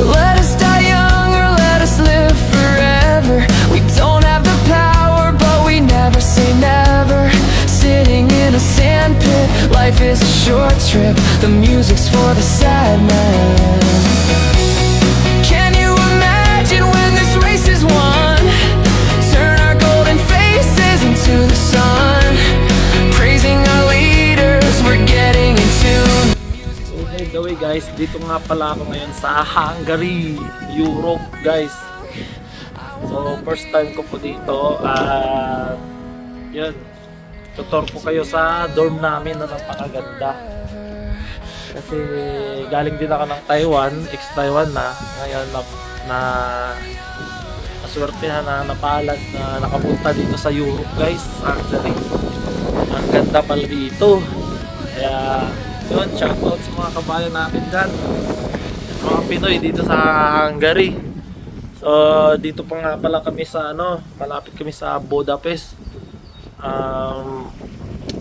Let us die young or let us live forever. We don't have the power, but we never say never. Sitting in a sandpit, life is a short trip. The music's for the sad man. Can you imagine when this race is won? Turn our golden faces into the sun, praising our leaders, we're getting in tune. So by the way guys, dito nga pala ako ngayon sa Hungary, Europe guys. So first time ko po dito. Yun, tutor ko kayo sa dorm namin na napakaganda. Kasi galing din ako ng Taiwan, ex-Taiwan na. Ngayon na naswertehan na napalad na nakapunta dito sa Europe guys, Hungary. Ang ganda pala dito. Kaya yun, shoutout sa mga kabayan natin dyan, mga Pinoy dito sa Hungary. So dito pa nga pala kami sa malapit kami sa Budapest.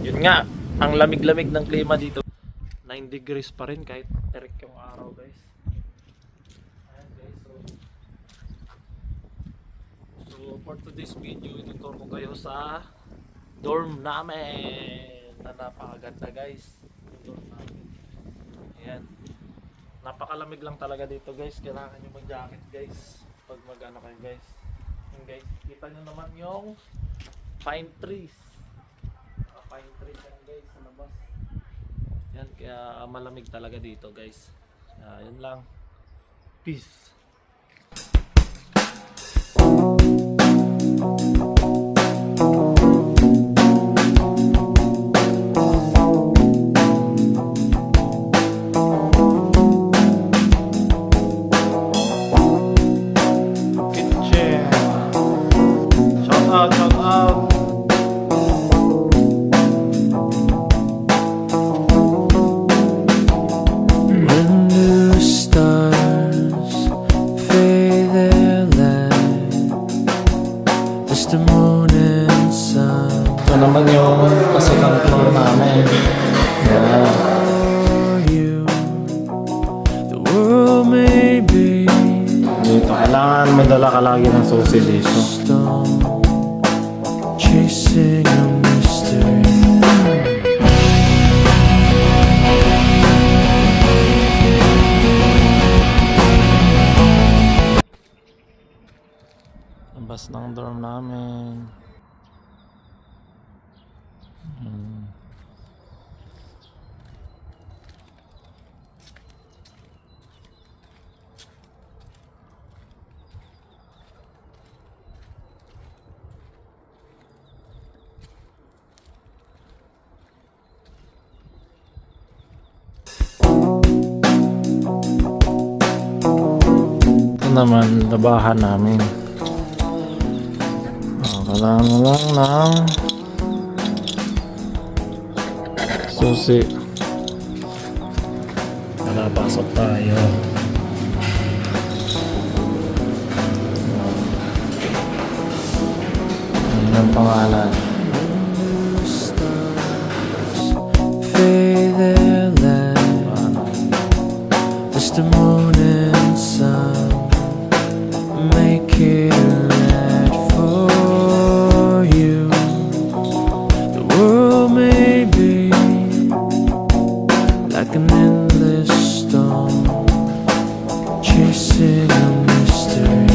Yun nga, ang lamig-lamig ng klima dito. 9 degrees pa rin kahit terik yung araw guys. Ayan guys, so for today's video, ituturo ko kayo sa dorm namin na napakaganda guys. Yung dorm namin. Ayan, napakalamig lang talaga dito guys. Kailangan nyo mag-jacket guys pag mag-ano kayo guys. Ayan guys, kita nyo naman yung pine trees. Pine trees yan guys sa labas. Yan, kaya malamig talaga dito guys. Yun lang. Peace. Kitchen. Shout out, shout out. Ito naman yung second floor namin. Yeah. Dito, kailangan may dala ka lagi ng susi dito. Chasing a mystery. Labas ng dorm namin. Ito naman, labahan namin. Kailangan mo lang ng susi. Pasok tayo. Ano ang pangalan? The moon and sun make it right for you. The world may be like an endless storm, chasing a mystery.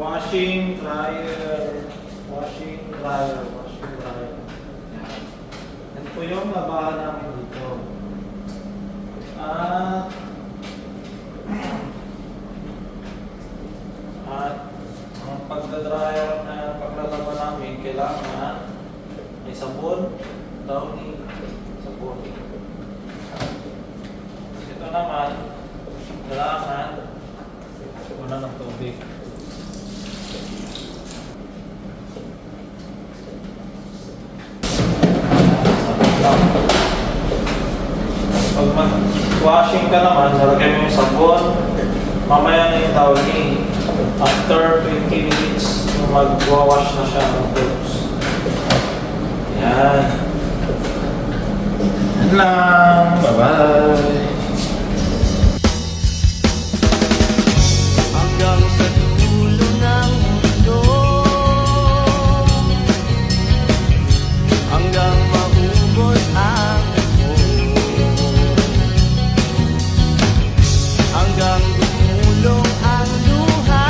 Washing dryer. Yan po yung labahan namin dito. At ang pagdadryer na paglalaban namin, kailangan may sabon, downy, sabon. Ito naman, kailangan una ng tubig. Pag mag-washing ka naman, nalagay mo yung sabon, mamaya na yung downy. After 20 minutes, Magwawash na siya ng clothes. Yan. Yan lang. Bye-bye. Hanggang sa dulo ng mundo, hanggang maubos ang mundo, hanggang dumulong ang luha,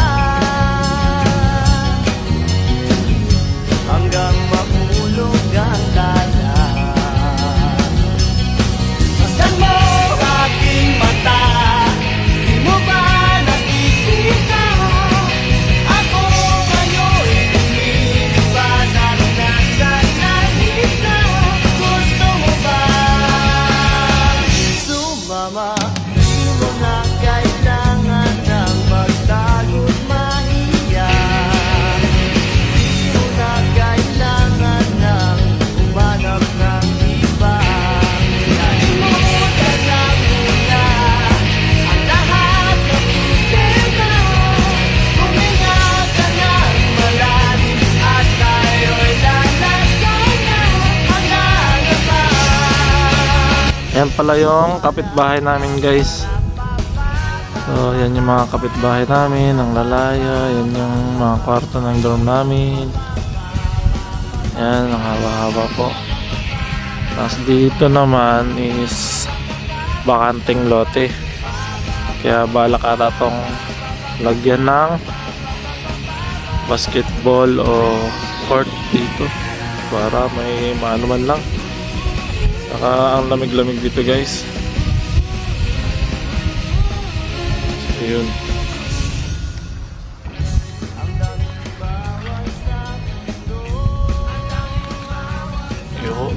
hanggang mahulog ang dala. Masdan mo aking mata, di mo ba nakikita? Ako ngayon'y lumilipad at nasa langit na. Gusto mo ba sumama? Di mo na kailangan ng magtago't mahiya. Di mo na kailangan ng umanap ng iba. Kalimutan na muna ang lahat ng problema. Huminga ka ng malalim at tayo'y lalakad na hanggang Yan pala yung kapitbahay namin guys. So yan yung mga kapitbahay namin, ang lalaya. Yan yung mga kwarto ng dorm namin. Yan, ang haba-haba po. Tapos dito naman is bakanting lote. Kaya balak ata tong lagyan ng basketball o court dito para may maano man lang. Saka ang lamig-lamig dito guys. So yun. Yo.